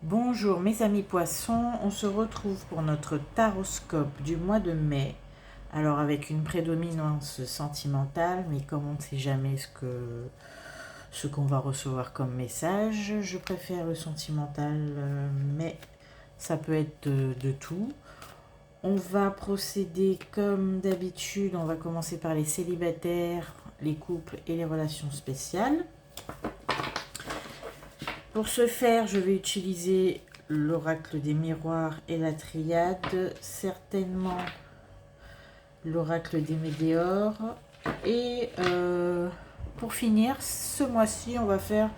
Bonjour mes amis poissons, on se retrouve pour notre taroscope du mois de mai. Alors avec une prédominance sentimentale, mais comme on ne sait jamais ce qu'on va recevoir comme message, je préfère le sentimental, mais ça peut être de tout. On va procéder comme d'habitude, on va commencer par les célibataires, les couples et les relations spéciales. Pour ce faire, je vais utiliser l'oracle des miroirs et la triade, certainement l'oracle des météores. Et pour finir, ce mois-ci, on va faire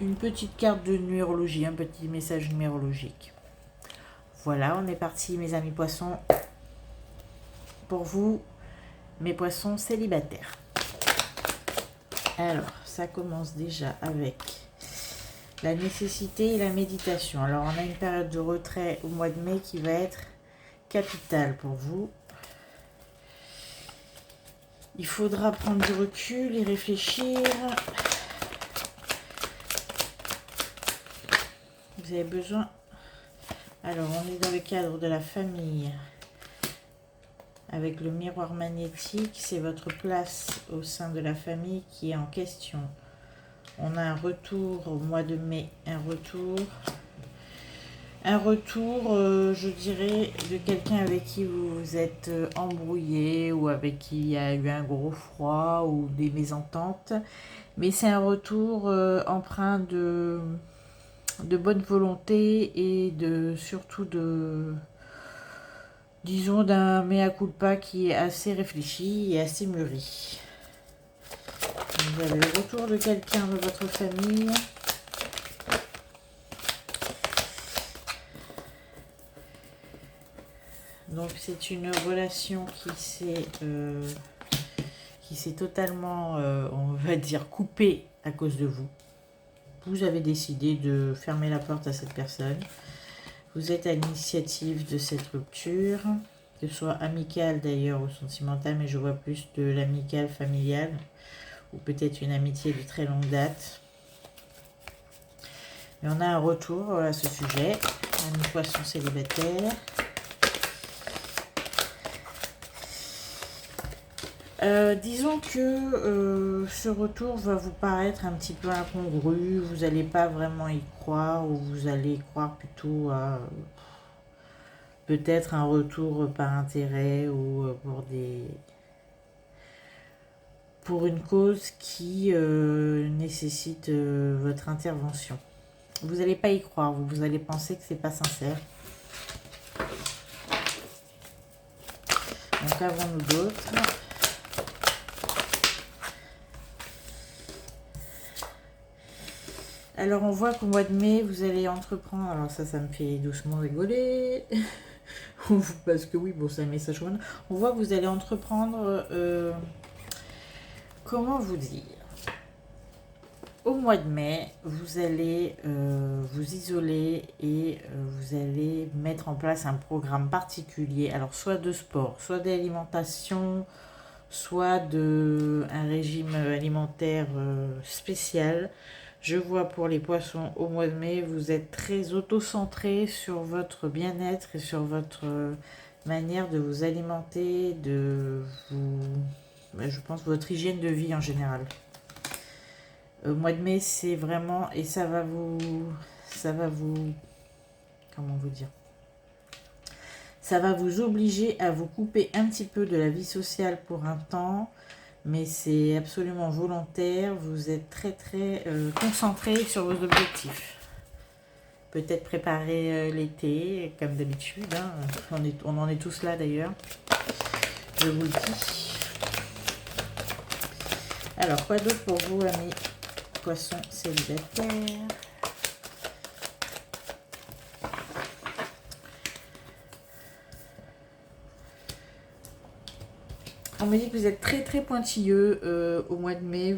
une petite carte de numérologie, un petit message numérologique. Voilà, on est parti mes amis poissons. Pour vous, mes poissons célibataires. Alors, ça commence déjà avec la nécessité et la méditation. Alors, on a une période de retrait au mois de mai qui va être capitale pour vous. Il faudra prendre du recul et réfléchir. Vous avez besoin... Alors, on est dans le cadre de la famille. Avec le miroir magnétique, c'est votre place au sein de la famille qui est en question. On a un retour au mois de mai, un retour, je dirais, de quelqu'un avec qui vous vous êtes embrouillé ou avec qui il y a eu un gros froid ou des mésententes. Mais c'est un retour empreint de bonne volonté et surtout disons, d'un mea culpa qui est assez réfléchi et assez mûri. Vous avez le retour de quelqu'un de votre famille. Donc c'est une relation qui s'est totalement, on va dire, coupée à cause de vous. Vous avez décidé de fermer la porte à cette personne. Vous êtes à l'initiative de cette rupture, que ce soit amicale d'ailleurs ou sentimentale, mais je vois plus de l'amicale familiale, ou peut-être une amitié de très longue date. Mais on a un retour à ce sujet, amis poissons célibataires. Disons que ce retour va vous paraître un petit peu incongru, vous n'allez pas vraiment y croire, ou vous allez croire plutôt à peut-être un retour par intérêt ou pour une cause qui nécessite votre intervention. Vous n'allez pas y croire, vous allez penser que c'est pas sincère. Donc avons-nous d'autres? Alors on voit qu'au mois de mai, vous allez entreprendre, alors ça me fait doucement rigoler, parce que oui, bon c'est un message. On voit que vous allez entreprendre, comment vous dire, au mois de mai, vous allez vous isoler et vous allez mettre en place un programme particulier, alors soit de sport, soit d'alimentation, soit un régime alimentaire spécial. Je vois pour les poissons au mois de mai, vous êtes très auto-centré sur votre bien-être et sur votre manière de vous alimenter, je pense votre hygiène de vie en général. Au mois de mai, c'est vraiment, et ça va vous, comment vous dire, ça va vous obliger à vous couper un petit peu de la vie sociale pour un temps, mais c'est absolument volontaire. Vous êtes très concentré sur vos objectifs. Peut-être préparer l'été, comme d'habitude. Hein. On en est tous là d'ailleurs. Je vous le dis. Alors, quoi d'autre pour vous, amis poissons célibataires? On me dit que vous êtes très pointilleux au mois de mai.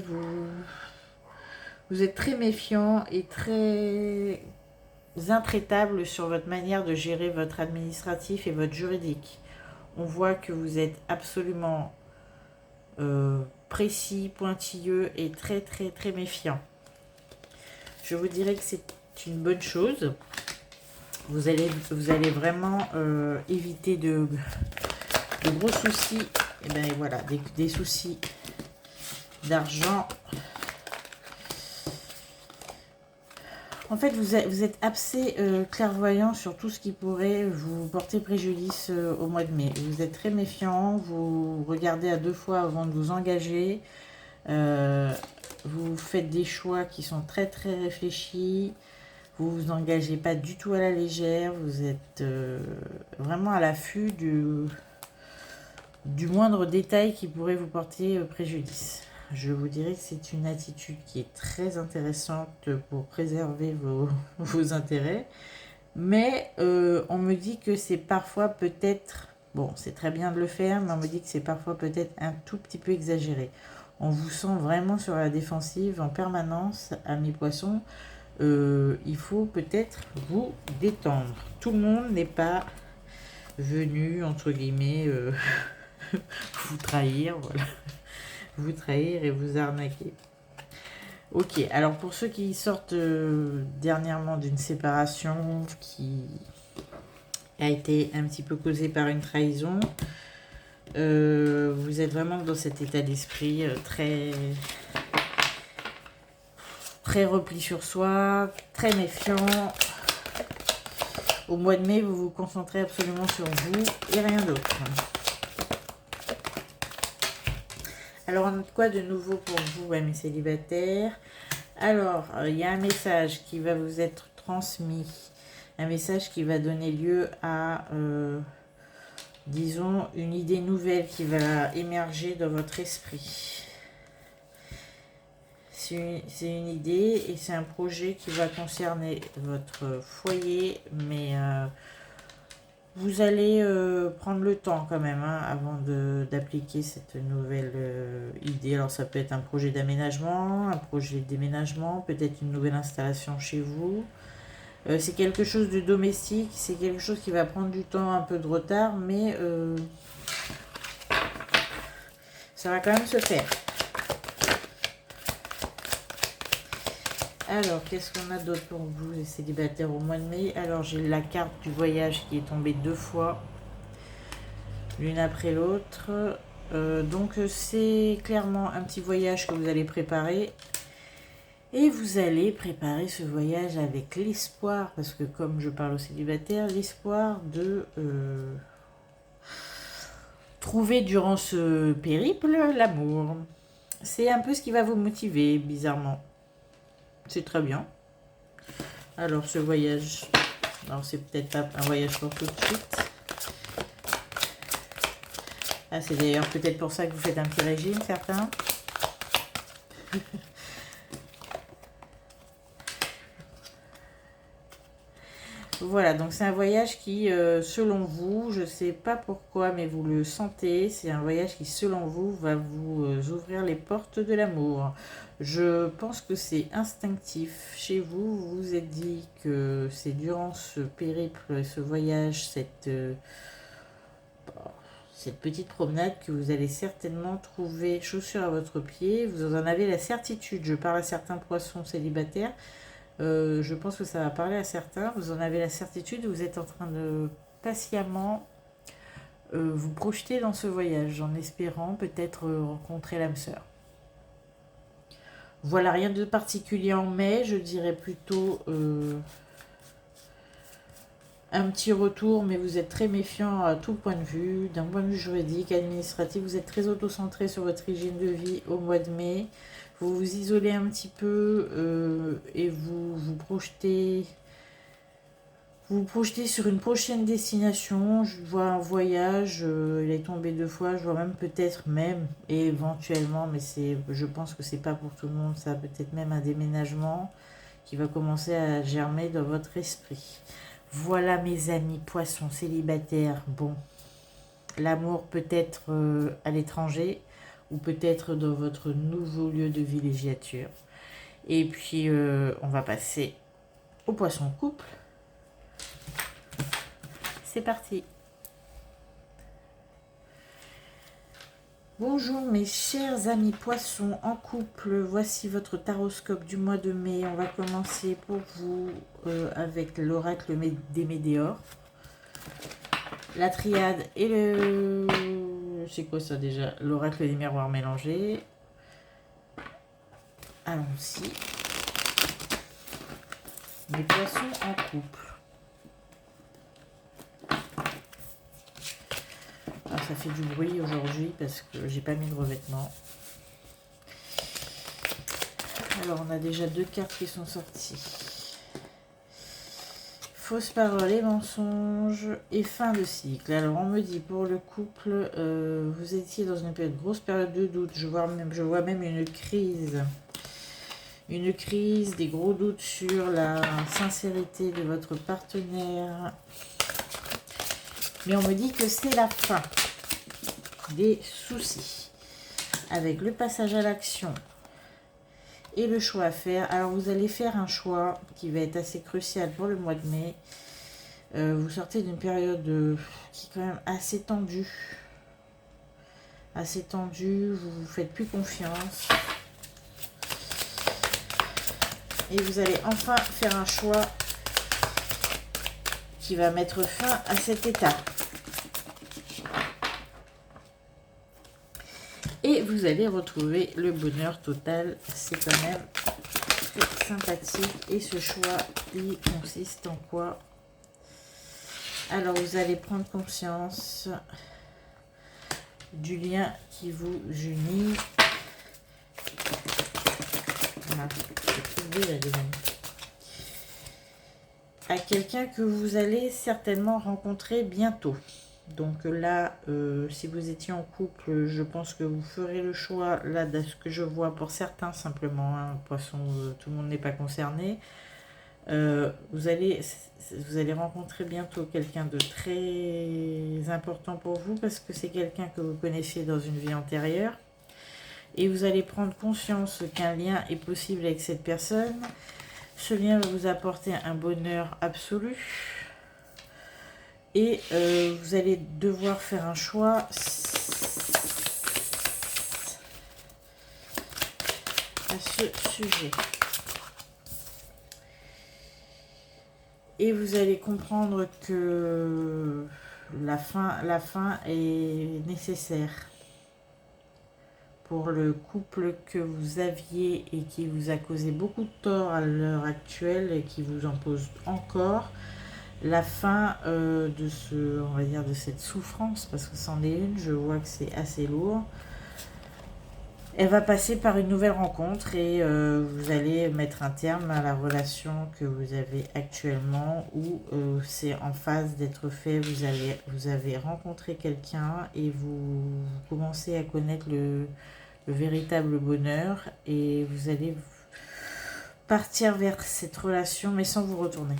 Vous êtes très méfiant et très intraitable sur votre manière de gérer votre administratif et votre juridique. On voit que vous êtes absolument précis, pointilleux et très méfiant. Je vous dirais que c'est une bonne chose. Vous allez vraiment éviter de gros soucis. Et bien voilà, des soucis d'argent. En fait, vous êtes assez clairvoyant sur tout ce qui pourrait vous porter préjudice au mois de mai. Vous êtes très méfiant, vous regardez à 2 fois avant de vous engager. Vous faites des choix qui sont très très réfléchis. Vous vous engagez pas du tout à la légère. Vous êtes vraiment à l'affût du moindre détail qui pourrait vous porter préjudice. Je vous dirais que c'est une attitude qui est très intéressante pour préserver vos intérêts. Mais on me dit que c'est parfois peut-être... Bon, c'est très bien de le faire, mais on me dit que c'est parfois peut-être un tout petit peu exagéré. On vous sent vraiment sur la défensive en permanence, amis poissons. Il faut peut-être vous détendre. Tout le monde n'est pas venu, entre guillemets, vous trahir, voilà. Vous trahir et vous arnaquer. Ok, alors pour ceux qui sortent dernièrement d'une séparation qui a été un petit peu causée par une trahison, vous êtes vraiment dans cet état d'esprit très repli sur soi, très méfiant. Au mois de mai, vous vous concentrez absolument sur vous et rien d'autre. Alors, on a quoi de nouveau pour vous, mes célibataires? Alors, il y a un message qui va vous être transmis. Un message qui va donner lieu à, disons, une idée nouvelle qui va émerger dans votre esprit. C'est une idée et c'est un projet qui va concerner votre foyer, mais vous allez prendre le temps quand même avant d'appliquer cette nouvelle idée. Alors ça peut être un projet d'aménagement, un projet de déménagement, peut-être une nouvelle installation chez vous. C'est quelque chose de domestique, c'est quelque chose qui va prendre du temps, un peu de retard, mais ça va quand même se faire. Alors, qu'est-ce qu'on a d'autre pour vous, les célibataires, au mois de mai? Alors, j'ai la carte du voyage qui est tombée 2 fois, l'une après l'autre. Donc, c'est clairement un petit voyage que vous allez préparer. Et vous allez préparer ce voyage avec l'espoir, parce que comme je parle aux célibataires, l'espoir de trouver durant ce périple l'amour. C'est un peu ce qui va vous motiver, bizarrement. C'est très bien. Alors, ce voyage, alors c'est peut-être pas un voyage pour tout de suite. Ah, c'est d'ailleurs peut-être pour ça que vous faites un petit régime, certains. Voilà, donc c'est un voyage qui, selon vous, je ne sais pas pourquoi, mais vous le sentez, c'est un voyage qui, selon vous, va vous ouvrir les portes de l'amour. Je pense que c'est instinctif. Chez vous, vous vous êtes dit que c'est durant ce périple, ce voyage, cette petite promenade que vous allez certainement trouver chaussures à votre pied. Vous en avez la certitude. Je parle à certains poissons célibataires. Je pense que ça va parler à certains. Vous en avez la certitude. Vous êtes en train de patiemment vous projeter dans ce voyage en espérant peut-être rencontrer l'âme sœur. Voilà, rien de particulier en mai. Je dirais plutôt un petit retour, mais vous êtes très méfiant à tout point de vue. D'un point de vue juridique, administratif, vous êtes très auto-centré sur votre hygiène de vie au mois de mai. Vous vous isolez un petit peu et vous vous projetez sur une prochaine destination. Je vois un voyage, il est tombé 2 fois, je vois même peut-être même, et éventuellement, mais je pense que c'est pas pour tout le monde, ça peut-être même un déménagement qui va commencer à germer dans votre esprit. Voilà mes amis poissons célibataires. Bon, l'amour peut-être à l'étranger ou peut-être dans votre nouveau lieu de villégiature. Et puis, on va passer au poisson couple. C'est parti. Bonjour mes chers amis poissons en couple, voici votre taroscope du mois de mai. On va commencer pour vous avec l'oracle des Médéors, la triade et le... c'est quoi ça déjà? L'oracle des miroirs mélangés. Allons-y. Les poissons en couple. Ça fait du bruit aujourd'hui parce que j'ai pas mis de revêtement. Alors on a déjà 2 cartes qui sont sorties. Fausses paroles et mensonges et fin de cycle. Alors on me dit pour le couple, vous étiez dans une grosse période de doute. Je vois même une crise. Une crise, des gros doutes sur la sincérité de votre partenaire. Mais on me dit que c'est la fin des soucis avec le passage à l'action et le choix à faire. Alors vous allez faire un choix qui va être assez crucial pour le mois de mai. Vous sortez d'une période qui est quand même assez tendue, vous vous faites plus confiance et vous allez enfin faire un choix qui va mettre fin à cet état. Et vous allez retrouver le bonheur total. C'est quand même très sympathique. Et ce choix, il consiste en quoi? Alors, vous allez prendre conscience du lien qui vous unit. Voilà, à quelqu'un que vous allez certainement rencontrer bientôt. Donc là, si vous étiez en couple, je pense que vous ferez le choix, là, de ce que je vois pour certains, simplement, hein, poisson, tout le monde n'est pas concerné. Vous allez rencontrer bientôt quelqu'un de très important pour vous, parce que c'est quelqu'un que vous connaissiez dans une vie antérieure. Et vous allez prendre conscience qu'un lien est possible avec cette personne. Ce lien va vous apporter un bonheur absolu. Et vous allez devoir faire un choix à ce sujet. Et vous allez comprendre que la fin est nécessaire pour le couple que vous aviez et qui vous a causé beaucoup de tort à l'heure actuelle et qui vous en pose encore. La fin de on va dire de cette souffrance, parce que c'en est une, je vois que c'est assez lourd. Elle va passer par une nouvelle rencontre et vous allez mettre un terme à la relation que vous avez actuellement, où c'est en phase d'être fait. Vous avez rencontré quelqu'un et vous commencez à connaître le véritable bonheur, et vous allez partir vers cette relation mais sans vous retourner.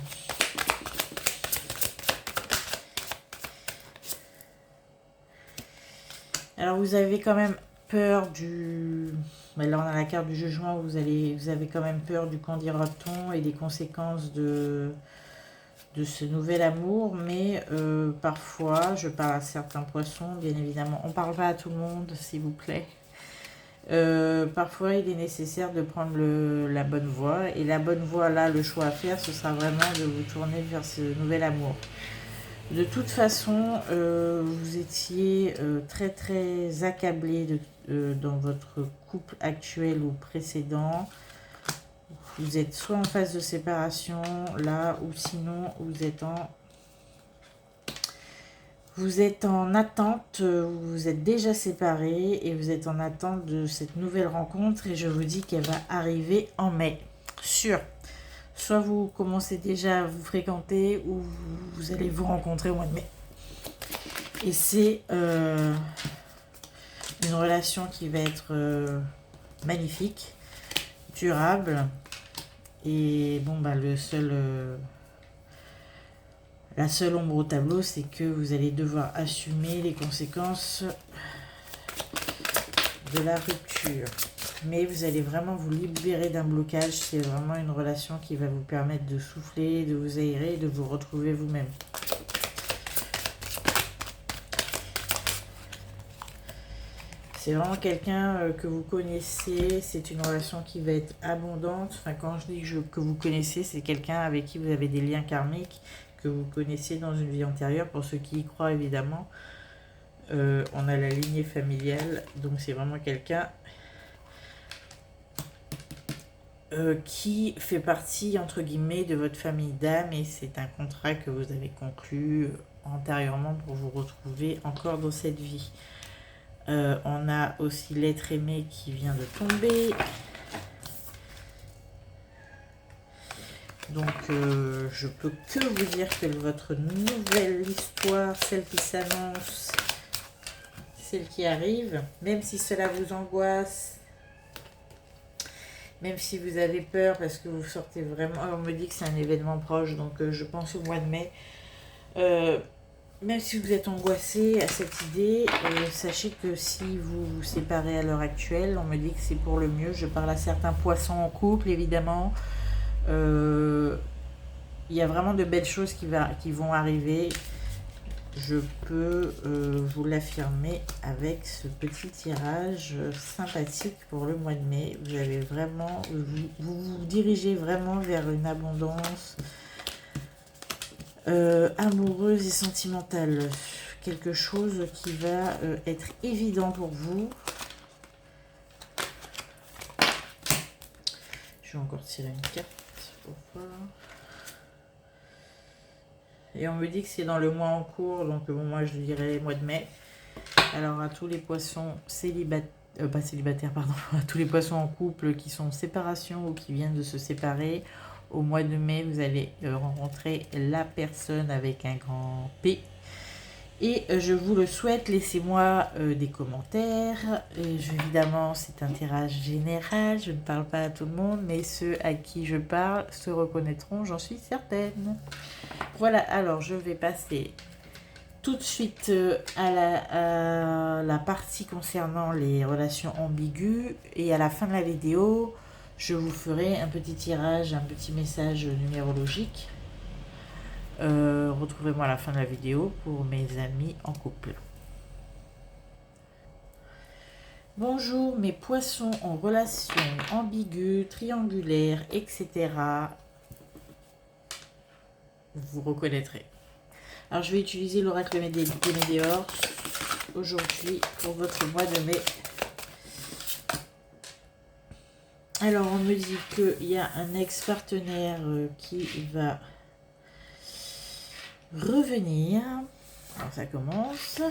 Alors vous avez quand même peur du... Là on a la carte du jugement, vous avez quand même peur du qu'en dira-t-on et des conséquences de ce nouvel amour, mais parfois, je parle à certains poissons, bien évidemment, on ne parle pas à tout le monde, s'il vous plaît. Parfois il est nécessaire de prendre la bonne voie, et la bonne voie là, le choix à faire, ce sera vraiment de vous tourner vers ce nouvel amour. De toute façon, vous étiez très très accablé dans votre couple actuel ou précédent. Vous êtes soit en phase de séparation là, ou sinon vous êtes en attente, vous êtes déjà séparés et vous êtes en attente de cette nouvelle rencontre, et je vous dis qu'elle va arriver en mai. Sûr. Soit vous commencez déjà à vous fréquenter, ou vous allez vous rencontrer au mois de mai. Et c'est une relation qui va être magnifique, durable. Et bon, bah la seule ombre au tableau, c'est que vous allez devoir assumer les conséquences de la rupture. Mais vous allez vraiment vous libérer d'un blocage. C'est vraiment une relation qui va vous permettre de souffler, de vous aérer et de vous retrouver vous-même. C'est vraiment quelqu'un que vous connaissez, c'est une relation qui va être abondante. Enfin, quand je dis que vous connaissez, c'est quelqu'un avec qui vous avez des liens karmiques, que vous connaissez dans une vie antérieure, pour ceux qui y croient évidemment. On a la lignée familiale, donc c'est vraiment quelqu'un qui fait partie, entre guillemets, de votre famille d'âme, et c'est un contrat que vous avez conclu antérieurement pour vous retrouver encore dans cette vie. On a aussi l'être aimé qui vient de tomber. Donc, je peux que vous dire que votre nouvelle histoire, celle qui s'annonce, celle qui arrive, même si cela vous angoisse, même si vous avez peur parce que vous sortez vraiment... On me dit que c'est un événement proche, donc je pense au mois de mai. Même si vous êtes angoissé à cette idée, sachez que si vous vous séparez à l'heure actuelle, on me dit que c'est pour le mieux. Je parle à certains poissons en couple, évidemment. Il y a vraiment de belles choses qui vont arriver. Je peux vous l'affirmer avec ce petit tirage sympathique pour le mois de mai. Vous avez vraiment, vous dirigez vraiment vers une abondance amoureuse et sentimentale. Quelque chose qui va être évident pour vous. Je vais encore tirer une carte pour voir. Et on me dit que c'est dans le mois en cours, donc bon, moi je dirais mois de mai. Alors à tous les poissons célibataires, pas célibataires, pardon, à tous les poissons en couple qui sont en séparation ou qui viennent de se séparer, au mois de mai, vous allez rencontrer la personne avec un grand P. Et je vous le souhaite, laissez-moi des commentaires. Évidemment, c'est un tirage général, je ne parle pas à tout le monde, mais ceux à qui je parle se reconnaîtront, j'en suis certaine. Voilà, alors je vais passer tout de suite à la partie concernant les relations ambiguës. Et à la fin de la vidéo, je vous ferai un petit tirage, un petit message numérologique. Retrouvez-moi à la fin de la vidéo pour mes amis en couple. Bonjour mes poissons en relation ambiguë, triangulaire, etc. Vous reconnaîtrez. Alors je vais utiliser l'oracle des Médéors aujourd'hui pour votre mois de mai. Alors on me dit qu'il y a un ex-partenaire qui va revenir. Alors ça commence.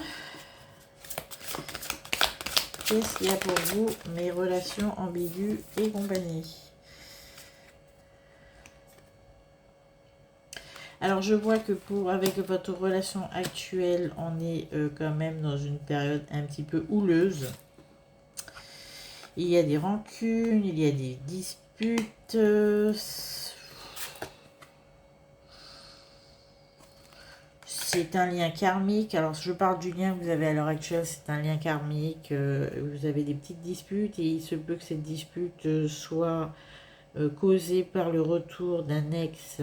Qu'est-ce qu'il y a pour vous, mes relations ambiguës et compagnie? Alors je vois que avec votre relation actuelle, on est quand même dans une période un petit peu houleuse. Il y a des rancunes, il y a des disputes. C'est un lien karmique. Alors je parle du lien que vous avez à l'heure actuelle, c'est un lien karmique. Vous avez des petites disputes et il se peut que cette dispute soit causée par le retour d'un ex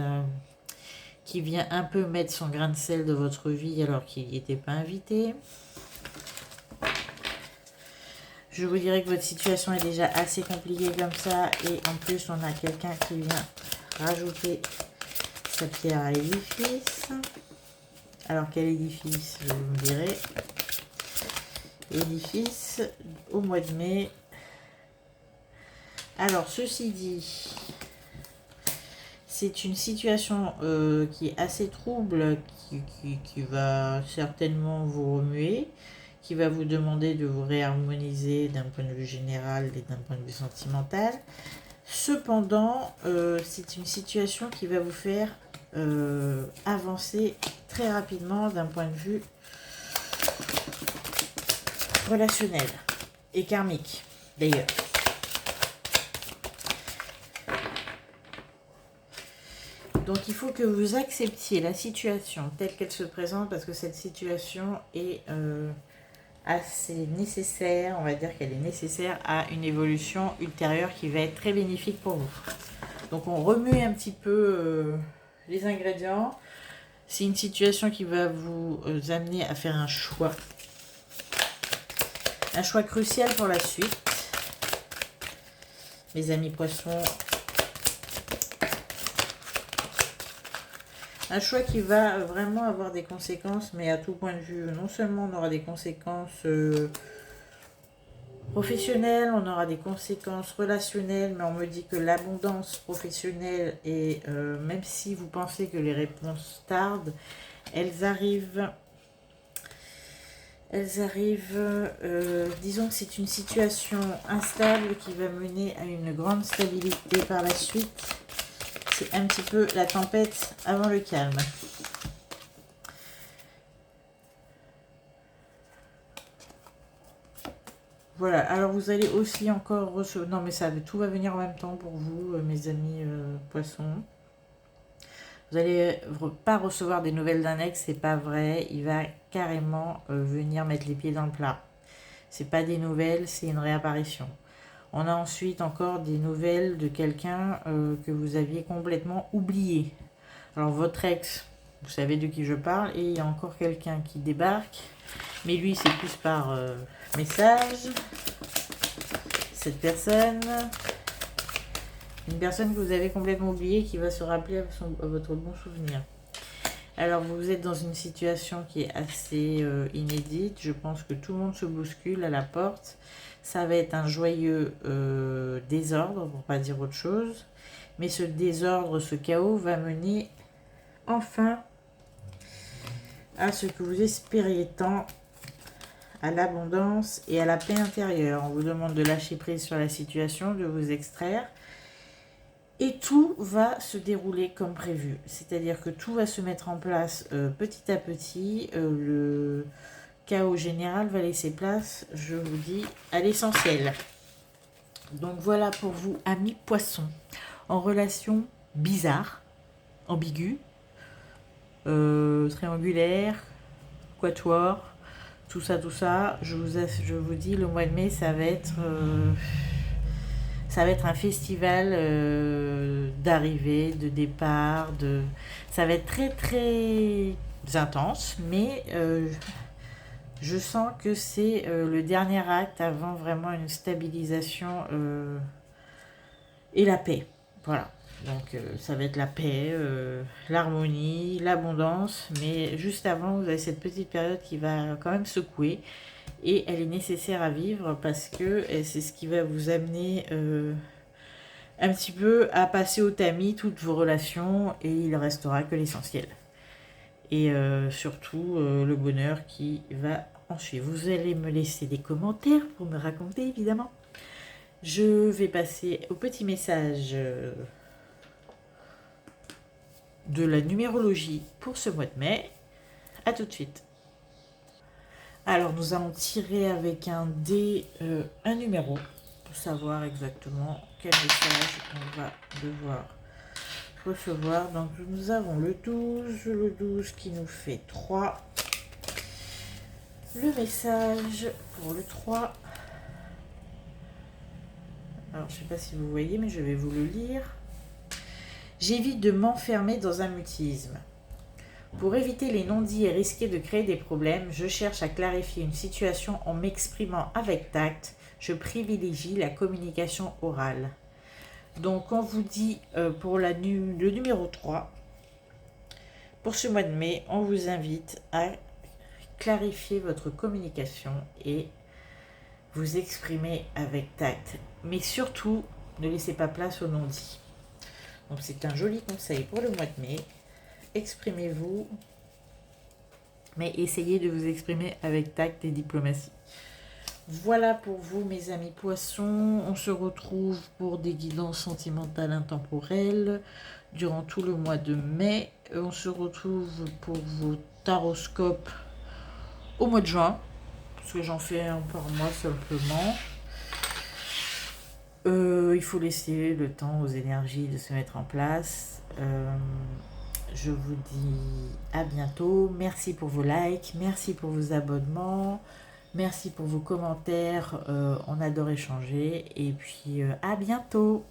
qui vient un peu mettre son grain de sel de votre vie alors qu'il n'y était pas invité. Je vous dirais que votre situation est déjà assez compliquée comme ça. Et en plus, on a quelqu'un qui vient rajouter sa pierre à l'édifice. Alors, quel édifice, je vous me dirai. Édifice au mois de mai. Alors, ceci dit, c'est une situation qui est assez trouble, qui va certainement vous remuer, qui va vous demander de vous réharmoniser d'un point de vue général et d'un point de vue sentimental. Cependant, c'est une situation qui va vous faire avancer très rapidement d'un point de vue relationnel et karmique, d'ailleurs. Donc il faut que vous acceptiez la situation telle qu'elle se présente, parce que cette situation est assez nécessaire, on va dire qu'elle est nécessaire à une évolution ultérieure qui va être très bénéfique pour vous. Donc on remue un petit peu les ingrédients. C'est une situation qui va vous amener à faire un choix. Un choix crucial pour la suite. Mes amis poissons. Un choix qui va vraiment avoir des conséquences, mais à tout point de vue. Non seulement on aura des conséquences professionnelles, on aura des conséquences relationnelles, mais on me dit que l'abondance professionnelle, et même si vous pensez que les réponses tardent, elles arrivent. Disons que c'est une situation instable qui va mener à une grande stabilité par la suite. C'est un petit peu la tempête avant le calme. Voilà, alors vous allez aussi encore recevoir... Non mais ça, tout va venir en même temps pour vous, mes amis poissons. Vous n'allez pas recevoir des nouvelles d'un ex, c'est pas vrai. Il va carrément venir mettre les pieds dans le plat. C'est pas des nouvelles, c'est une réapparition. On a ensuite encore des nouvelles de quelqu'un que vous aviez complètement oublié. Alors votre ex, vous savez de qui je parle, et il y a encore quelqu'un qui débarque. Mais lui, c'est plus par message. Cette personne, une personne que vous avez complètement oubliée qui va se rappeler à votre bon souvenir. Alors vous êtes dans une situation qui est assez inédite. Je pense que tout le monde se bouscule à la porte. Ça va être un joyeux désordre, pour ne pas dire autre chose. Mais ce désordre, ce chaos va mener enfin à ce que vous espériez tant, à l'abondance et à la paix intérieure. On vous demande de lâcher prise sur la situation, de vous extraire. Et tout va se dérouler comme prévu. C'est-à-dire que tout va se mettre en place petit à petit. Le chaos général va laisser place, je vous dis, à l'essentiel. Donc voilà pour vous, amis poissons, en relation bizarre, ambiguë, triangulaire, quatuor, tout ça, je vous dis, le mois de mai, ça va être un festival d'arrivée, de départ, ça va être très très intense, mais je sens que c'est le dernier acte avant vraiment une stabilisation et la paix. Voilà. Donc ça va être la paix, l'harmonie, l'abondance, mais juste avant, vous avez cette petite période qui va quand même secouer, et elle est nécessaire à vivre parce que c'est ce qui va vous amener un petit peu à passer au tamis toutes vos relations, et il ne restera que l'essentiel. Et surtout le bonheur qui va en suivre. Vous allez me laisser des commentaires pour me raconter, évidemment. Je vais passer au petit message de la numérologie pour ce mois de mai. A tout de suite. Alors, nous allons tirer avec un dé un numéro pour savoir exactement quel message on va devoir recevoir. Donc, nous avons le 12 qui nous fait 3. Le message pour le 3. Alors, je ne sais pas si vous voyez, mais je vais vous le lire. J'évite de m'enfermer dans un mutisme. Pour éviter les non-dits et risquer de créer des problèmes, je cherche à clarifier une situation en m'exprimant avec tact. Je privilégie la communication orale. Donc, on vous dit pour le numéro 3, pour ce mois de mai, on vous invite à clarifier votre communication et vous exprimer avec tact. Mais surtout, ne laissez pas place aux non-dits. Donc, c'est un joli conseil pour le mois de mai. Exprimez-vous, mais essayez de vous exprimer avec tact et diplomatie. Voilà pour vous, mes amis poissons. On se retrouve pour des guidances sentimentales intemporelles durant tout le mois de mai. On se retrouve pour vos taroscopes au mois de juin, parce que j'en fais un par mois simplement. Il faut laisser le temps aux énergies de se mettre en place. Je vous dis à bientôt. Merci pour vos likes, merci pour vos abonnements, merci pour vos commentaires. On adore échanger. Et puis à bientôt.